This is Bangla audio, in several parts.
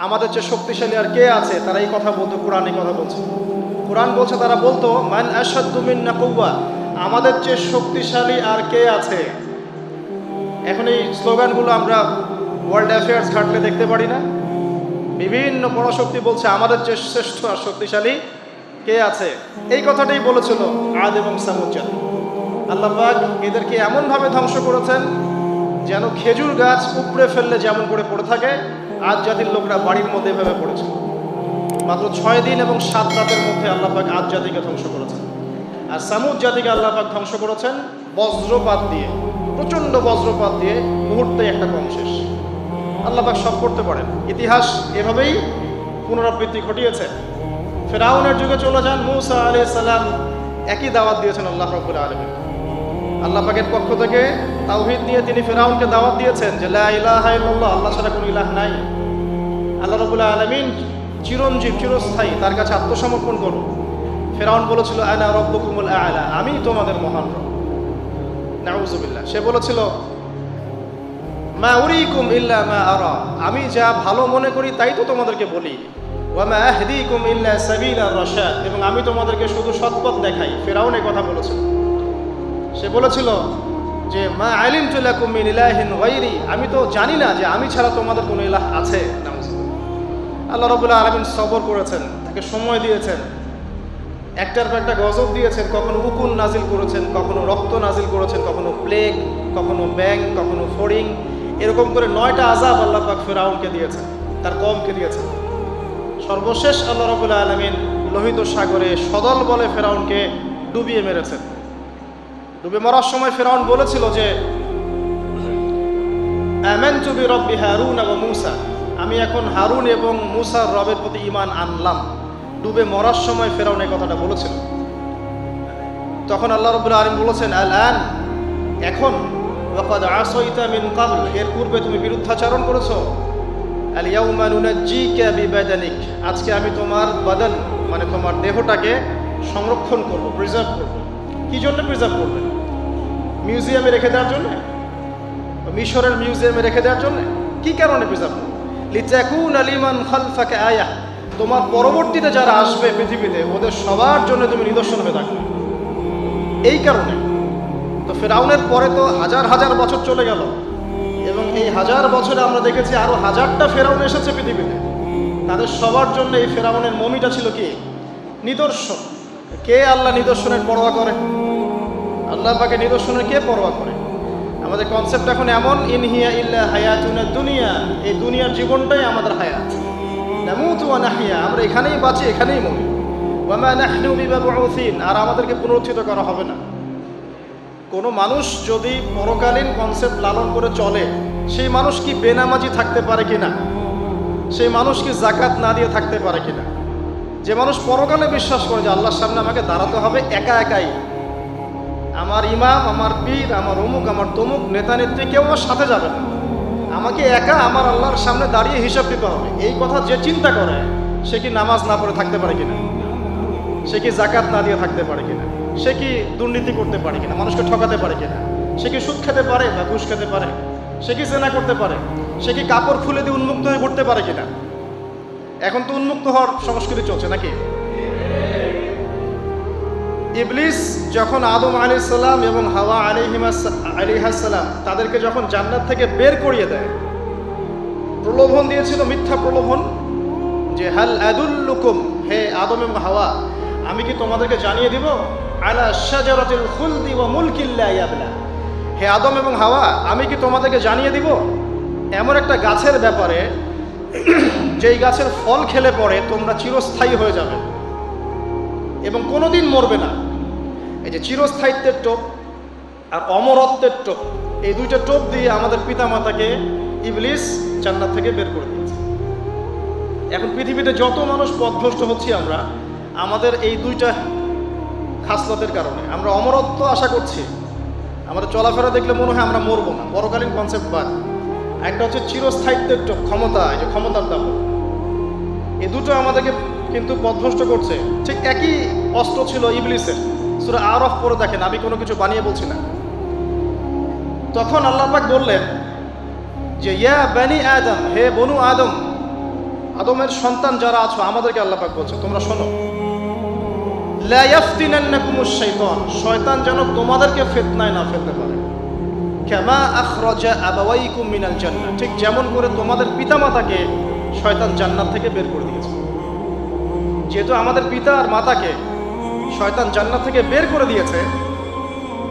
আমাদের চেয়ে শক্তিশালী আর কে আছে, তারা এই কথা বলতো, কোরআন এই কথা বলছে। কোরআন বলছে, তারা বলতো মান আশাদ্দু মিন্না কুওয়া, আমাদের চেয়ে শক্তিশালী আর কে আছে। এখন এই স্লোগানগুলো আমরা ওয়ার্ল্ড অ্যাফেয়ার্স ঘাটলে দেখতে পারি না? বিভিন্ন পরাশক্তি বলছে আমাদের চেয়ে শ্রেষ্ঠ আর শক্তিশালী কে আছে। এই কথাটাই বলেছিল আদ এবং সামুদ জাতি। আল্লাহ পাক এদেরকে এমনভাবে ধ্বংস করেছেন যেন খেজুর গাছ উপড়ে ফেললে যেমন করে পড়ে থাকে, আদ জাতির লোকরা বাড়ির মধ্যে এভাবে পড়েছে। মাত্র 6 দিন এবং 7 রাতের মধ্যে আল্লাহ পাক আদ জাতিকে ধ্বংস করেছেন। আর সামুদ জাতিকে আল্লাহ পাক ধ্বংস করেছেন বজ্রপাত দিয়ে, প্রচণ্ড বজ্রপাত দিয়ে, মুহূর্তে একটা কম শেষ। আল্লাহ পাক সব করতে পারেন। ইতিহাস এভাবেই পুনরাবৃত্তি ঘটিয়েছে। ফেরাউনের যুগে চলে যান, মূসা আলাইহিস সালাম একই দাওয়াত দিয়েছেন আল্লাহ রাব্বুল আলামিন। আল্লাহ পাকের পক্ষ থেকে তাওহীদ নিয়ে তিনি ফেরাউনকে দাওয়াত দিয়েছেন যে লা ইলাহা ইল্লাল্লাহ, আল্লাহ ছাড়া কোনো ইলাহ নাই। আল্লাহ রাব্বুল আলামিন চিরঞ্জীব, চিরস্থায়ী, তার কাছে আত্মসমর্পণ করো। ফেরাউন বলেছিল আনা রাব্বুকুমুল আ'লা, আমি তোমাদের মহান রব। নাউযুবিল্লাহ। সে বলেছিল মা উরিকুম ইল্লা মা আরা, আমি যা ভালো মনে করি তাই তো তোমাদেরকে বলি। ওয়া মা আহদিকুম ইল্লা সাবিলার রাশাদ, এবং আমি তোমাদেরকে শুধু সৎপথ দেখাই। ফেরাউন এই কথা বলেছিল। সে বলেছিল যে মা আলিমতু লাকুম মিন ইলাহিন গায়রি, আমি তো জানি না যে আমি ছাড়া তোমাদের কোনো ইলাহ আছে। আল্লাহ রাব্বুল আলামিন সবর করেছেন, তাকে সময় দিয়েছেন, একটার পর একটা গজব দিয়েছেন। কখনো উকুন নাজিল করেছেন, কখনো রক্ত নাজিল করেছেন, কখনো প্লেগ, কখনো ব্যাং, কখনো ফড়িং, এরকম করে 9টা আযাব আল্লাহ পাক ফেরাউনকে দিয়েছেন, তার কওমকে দিয়েছেন। সর্বশেষ আল্লাহ রাব্বুল আলামিন লোহিত সাগরে সদল বলে ফেরাউনকে ডুবিয়ে মেরেছেন। ডুবে মরার সময় ফেরাউন বলেছিল যে আমানতু বিরব্বি হারুন ওয়া মূসা, আমি এখন হারুন এবং মূসার রবের প্রতি ঈমান আনলাম। ডুবে মরার সময় ফেরাউন এই কথাটা বলেছিল। তখন আল্লাহ রাব্বুল আলামিন বলেছেন আল-আন, এখন, ওয়াকাদ আসাইতা মিন ক্বাবল, এর পূর্বে তুমি বিরুদ্ধাচরণ করেছো। আল ইয়াউমা নুনাজ্জিকা বিবাদানিক, আজকে আমি তোমার বাদান মানে তোমার দেহটাকে সংরক্ষণ করব, প্রিজার্ভ করব। কি জন্য প্রিজার্ভ করবে? মিউজিয়ামে রেখে দেওয়ার জন্য? মিশরের মিউজিয়ামে রেখে দেওয়ার জন্য? কি কারণে প্রিজার্ভ করবে? লিতাকুনা লিমান খালফাকা আয়াহ, তোমার পরবর্তীতে যারা আসবে পৃথিবীতে ওদের সবার জন্য তুমি নিদর্শন হয়ে থাকবে, এই কারণে। তো ফেরাউনের পরে তো হাজার হাজার বছর চলে গেল, এবং এই হাজার বছরে আমরা দেখেছি আরো 1000টা ফেরাউন এসেছে পৃথিবীতে। তাদের সবার জন্য এই ফেরাউনের মমিটা ছিল কি? নিদর্শন। কে আল্লাহ নিদর্শনের পরোয়া করে? আল্লাহ পাকে নিদর্শনের কে পরোয়া করে? আমাদের কনসেপ্ট এখন এমন, ইন হিয়া ইল্লা হায়াতুনা দুনিয়া, এই দুনিয়ার জীবনটাই আমাদের হায়াত। নামুতু ওয়া নাহইয়া, আমরা এখানেই বাঁচি, এখানেই মরি। ওয়া মা নাহনু বিমাবউসিন, আর আমাদেরকে পুনরুত্থিত করা হবে না। কোনো মানুষ যদি পরকালীন কনসেপ্ট লালন করে চলে, সেই মানুষ কি বেনামাজি থাকতে পারে কিনা? সেই মানুষ কি যাকাত না দিয়ে থাকতে পারে কিনা? যে মানুষ পরকালে বিশ্বাস করে যে আল্লাহর সামনে আমাকে দাঁড়াতে হবে একা একাই, আমার ইমাম, আমার পীর, আমার অমুক, আমার তমুক নেতা নেত্রী কেউ আমার সাথে যাবে না, আমাকে একা আমার আল্লাহর সামনে দাঁড়িয়ে হিসাব দিতে হবে, এই কথা যে চিন্তা করে, সে কি নামাজ না পড়ে থাকতে পারে কিনা? সে কি যাকাত না দিয়ে থাকতে পারে কিনা? সে কি দুর্নীতি করতে পারে কিনা? মানুষকে ঠকাতে পারে কিনা? সে কি সুদ খেতে পারে বা ঘুষ খেতে পারে? সে কি জেনা করতে পারে? সে কি কাপড় খুলে দিয়ে উন্মুক্ত হয়ে ঘুরতে পারে কিনা? এখন তো উন্মুক্ত হওয়ার সংস্কৃতি চলছে নাকি? ইবলিস যখন আদম আলাইহিস সালাম এবং হাওয়া আলাইহিস সালাম তাদেরকে যখন জান্নাত থেকে বের করিয়ে দেয়, প্রলোভন দিয়েছিল, মিথ্যা প্রলোভন, যে হাল আদুল্লুকুম, হে আদম এবং হাওয়া, আমি কি তোমাদেরকে জানিয়ে দিব, আলা শাজারাতিল খুলদি ওয়া মুলকিন লা ইয়াবলা, হে আদম এবং হাওয়া, আমি কি তোমাদেরকে জানিয়ে দিব এমন একটা গাছের ব্যাপারে যেই গাছের ফল খেলে পরে তোমরা চিরস্থায়ী হয়ে যাবে এবং কোনোদিন মরবে না। এই যে চিরস্থায়িত্বের টোপ আর অমরত্বের টোপ, এই দুইটা টোপ দিয়ে আমাদের পিতামাতাকে ইবলিস জান্নাত থেকে বের করে দিয়েছে। এখন পৃথিবীতে যত মানুষ পথভ্রষ্ট হচ্ছি আমরা, আমাদের এই দুইটা খাসলতের কারণে। আমরা অমরত্ব আশা করছি, আমাদের চলাফেরা দেখলে মনে হয় আমরা মরবো না, পরকালীন কনসেপ্ট বাদ। একটা হচ্ছে চিরস্থায়িত্বের টোপ, ক্ষমতা, এই যে ক্ষমতার দাম, এই দুটো আমাদেরকে কিন্তু পথভ্রষ্ট করছে। ঠিক একই অস্ত্র ছিল ইবলিসের। সূরা আরাফ পড়ে দেখেন, আমি কোনো কিছু বানিয়ে বলছি না। তখন আল্লাহ পাক বললেন যে ইয়া বানি আদম, হে বনু আদম, আদমের সন্তান যারা আছো আমাদেরকে আল্লাহ পাক বলছে তোমরা শোনো, লা ইয়াফতিনান্নাকুমুশ শাইতান, শয়তান যেন তোমাদেরকে ফিতনায় না ফেলতে পারে। কামা আখরাজা আবাওয়াইকুম মিনাল জান্নাহ, ঠিক যেমন করে তোমাদের পিতামাতাকে শয়তান জান্নাত থেকে বের করে দিয়েছে। যেহেতু আমাদের পিতা আর মাতাকে শয়তান জান্নাত থেকে বের করে দিয়েছে,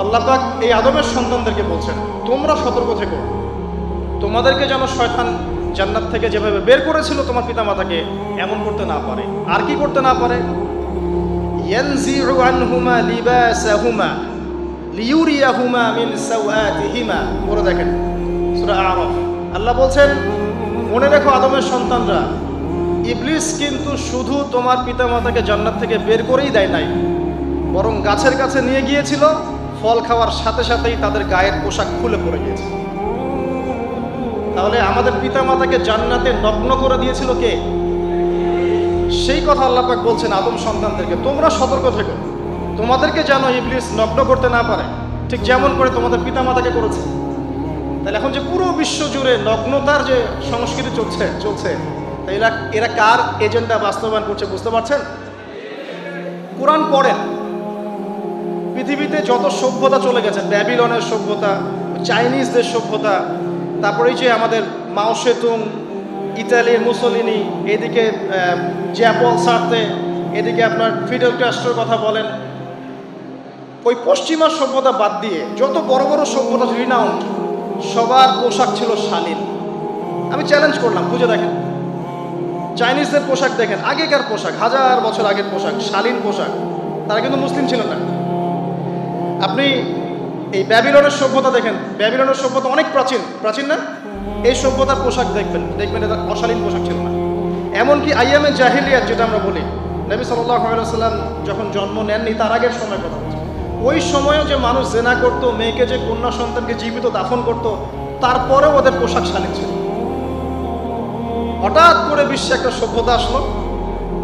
আল্লাহ পাক এই আদমের সন্তানদেরকে বলছেন তোমরা সতর্ক থেকো, তোমাদেরকে যেন শয়তান জান্নাত থেকে যেভাবে বের করেছিল তোমার পিতামাতাকে এমন করতে না পারে। আর কি করতে না পারে? ইয়ানজিউ আনহুমা লিবাসাহুমা লিউরিয়াহুমা মিন সাওআতিহিমা। পড়ে দেখেন সূরা আরাফ। আল্লাহ বলছেন মনে রেখো আদমের সন্তানরা, ইবলিস কিন্তু শুধু তোমার পিতামাতাকে জান্নাত থেকে বের করেই দেয় নাই, বরং গাছের কাছে নিয়ে গিয়েছিল, ফল খাওয়ার সাথে সাথেই তাদের গায়ের পোশাক খুলে পড়ে গিয়েছে। তাহলে আমাদের পিতামাতাকে জান্নাতে নগ্ন করে দিয়েছিল কে? সেই কথা আল্লাহ পাক বলছেন আদম সন্তানদেরকে তোমরা সতর্ক থেকো, তোমাদেরকে যেন ইবলিস নগ্ন করতে না পারে, ঠিক যেমন করে তোমাদের পিতামাতাকে করেছে। তাহলে এখন যে পুরো বিশ্ব জুড়ে নগ্নতার যে সংস্কৃতি চলছে তাই এরা কার এজেন্ডা বাস্তবায়ন করছে বুঝতে পারছেন? কোরআন পড়েন, পৃথিবীতে যত সভ্যতা চলে গেছে, ব্যাবিলনের সভ্যতা, চাইনিজদের সভ্যতা, তারপরে যে আমাদের মাও সেতুং, ইতালির মুসোলিনি, এদিকে জ্যাপল সার্তে, এদিকে আপনার ফিডেল ক্যাস্ট্রোর কথা বলেন, ওই পশ্চিমা সভ্যতা বাদ দিয়ে যত বড় বড় সভ্যতা রিনাউন্ড, সবার পোশাক ছিল শালীন। আমি চ্যালেঞ্জ করলাম, বুঝে দেখেন চাইনিজদের পোশাক দেখেন, আগেকার পোশাক, 1000 বছর আগের পোশাক, শালীন পোশাক। তারা কিন্তু মুসলিম ছিল না। আপনি এই ব্যাবিলনের সভ্যতা দেখেন, ব্যাবিলনের সভ্যতা অনেক প্রাচীন না? এই সভ্যতার পোশাক দেখবেন এটা অশালীন পোশাক ছিল না। এমনকি আইয়ামে জাহিলিয়াত যেটা আমরা বলি, নবী সাল্লাল্লাহু আলাইহি ওয়াসাল্লাম যখন জন্ম নেননি তার আগের সময় কথা বলছি, ওই সময়ও যে মানুষ জেনা করতো, মেয়েকে যে কন্যা সন্তানকে জীবিত দাফন করতো, তারপরেও ওদের পোশাক শালীন ছিল। হঠাৎ করে বিশ্বে একটা সভ্যতা আসলো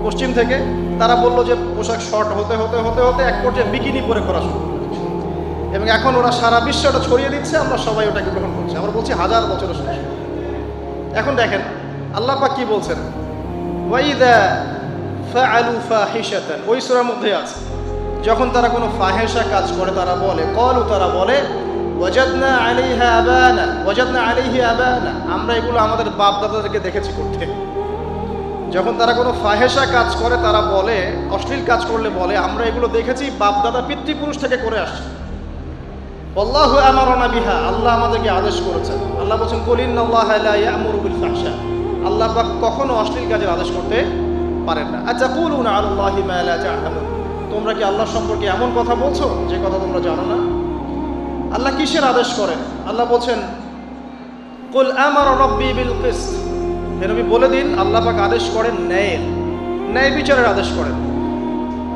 পশ্চিম থেকে, তারা বললো যে পোশাক শর্ট হতে হতে হতে হতে এক পর্যায়ে বিকিনি পরে করা শুরু করে, এবং এখন ওরা সারা বিশ্বে ওটা ছড়িয়ে দিচ্ছে, আমরা সবাই ওটাকে গ্রহণ করছি। আমরা বলছি 1000 বছরের সমস্যা। এখন দেখেন আল্লাহ পাক কি বলছেন, ওয়াইদা ফাআলু ফাহিশাতান, ওই সূরার মধ্যে আছে যখন তারা কোনো ফাহেসা কাজ করে তারা বলে, ক্বালু, তারা বলে, ওয়াজাদনা আলাইহা আবানা, আমরা এগুলো আমাদের বাপ দাদাদেরকে দেখেছি করতে। যখন তারা কোনো ফাহেসা কাজ করে তারা বলে, অশ্লীল কাজ করলে বলে আমরা এগুলো দেখেছি বাপ দাদা পিতৃপুরুষ থেকে করে আসছে। আল্লাহু আমারানা বিহা, আল্লাহ আমাদেরকে আদেশ করেছেন। আল্লাহ বলছেন কুল ইন্নাল্লাহা লা ইয়া'মুরু বিল ফাহশা, আল্লাহ পাক কখনো অশ্লীল কাজের আদেশ করতে পারেন না। আতাকুলুনা আলাল্লাহি মা লা তা'লামুন, তোমরা কি আল্লাহ সম্পর্কে এমন কথা বলছো যে কথা তোমরা জানো না? আল্লাহ কিসের আদেশ করেন? আল্লাহ বলছেন কুল আমারা রাব্বি বিল কিসত, হে নবী বলে দিন আল্লাহ পাক আদেশ করেন ন্যায় বিচারের আদেশ করেন।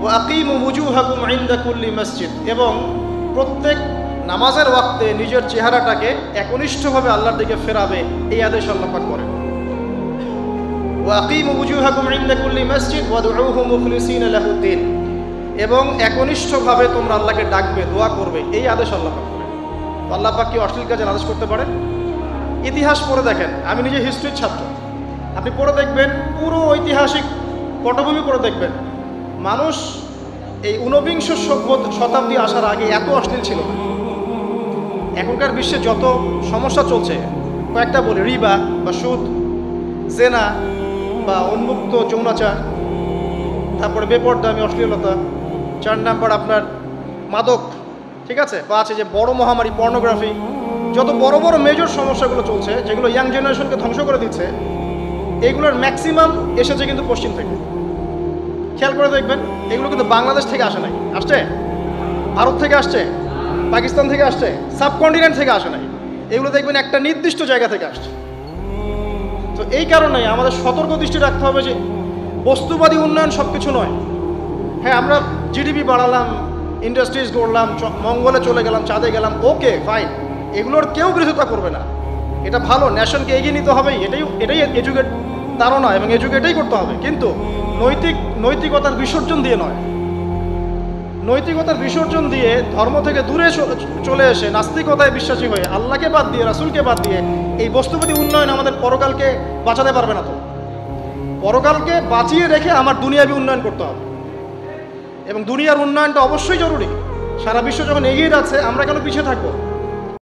ওয়া আকিমু ওয়ুজুহাকুম ইনদা কুল্লি মসজিদ, এবং প্রত্যেক নামাজের ওয়াক্তে নিজের চেহারাটাকে একনিষ্ঠভাবে আল্লাহর দিকে ফেরাবে, এই আদেশ আল্লাহ পাক করেন। ওয়া আকিমু ওয়ুজুহাকুম ইনদা কুল্লি মসজিদ ওয়াদউহু মুখলিসিনা লাহুদ্দিন, এবং একনিষ্ঠভাবে তোমরা আল্লাহকে ডাকবে, দোয়া করবে, এই আদেশ আল্লাহ পাক করেন। আল্লাহ পাক কি অশ্লীল কাজের আদেশ করতে পারেন? ইতিহাস পড়ে দেখেন, আমি নিজে হিস্ট্রির ছাত্র, আপনি পড়ে দেখবেন, পুরো ঐতিহাসিক পটভূমি পড়ে দেখবেন, মানুষ এই ঊনবিংশ শতাব্দী আসার আগে এত অশ্লীল ছিল না। এখনকার বিশ্বে যত সমস্যা চলছে, কয়েকটা বলি, রিবা বা সুদ, জেনা বা উন্মুক্ত যৌনাচার, তারপরে বেপরদামি অশ্লীলতা, 4 নাম্বার আপনার মাদক, ঠিক আছে, বা আছে যে বড় মহামারী পর্নোগ্রাফি, যত বড় বড় মেজর সমস্যাগুলো চলছে যেগুলো ইয়াং জেনারেশনকে ধ্বংস করে দিচ্ছে, এগুলোর ম্যাক্সিমাম এসেছে কিন্তু পশ্চিম থেকে। খেয়াল করে দেখবেন, এগুলো কিন্তু বাংলাদেশ থেকে আসে নাই, আসছে ভারত থেকে আসছে, পাকিস্তান থেকে আসছে, সাবকন্টিনেন্ট থেকে আসে নাই, এগুলো দেখবেন একটা নির্দিষ্ট জায়গা থেকে আসছে। তো এই কারণেই আমাদের সতর্ক দৃষ্টি রাখতে হবে যে বস্তুবাদী উন্নয়ন সব কিছু নয়। হ্যাঁ, আমরা জিডিপি বাড়ালাম, ইন্ডাস্ট্রিজ গড়লাম, মঙ্গলে চলে গেলাম, চাঁদে গেলাম, ওকে ফাইন, এগুলোর কেউ বিরোধিতা করবে না, এটা ভালো, ন্যাশনকে এগিয়ে নিতে হবে, এটাই এডুকেট ধারণা, এবং এডুকেটেই করতে হবে, কিন্তু নৈতিকতার বিসর্জন দিয়ে নয়। নৈতিকতার বিসর্জন দিয়ে ধর্ম থেকে দূরে চলে এসে নাস্তিকতায় বিশ্বাসী হয়ে আল্লাহকে বাদ দিয়ে, রাসূলকে বাদ দিয়ে এই বস্তুবাদী উন্নয়ন আমাদের পরকালকে বাঁচাতে পারবে না। তো পরকালকে বাঁচিয়ে রেখে আমার দুনিয়াবি উন্নয়ন করতে হবে, এবং দুনিয়ার উন্নয়নটা অবশ্যই জরুরি। সারা বিশ্ব যখন এগিয়ে যাচ্ছে, আমরা কেন পিছিয়ে থাকবো?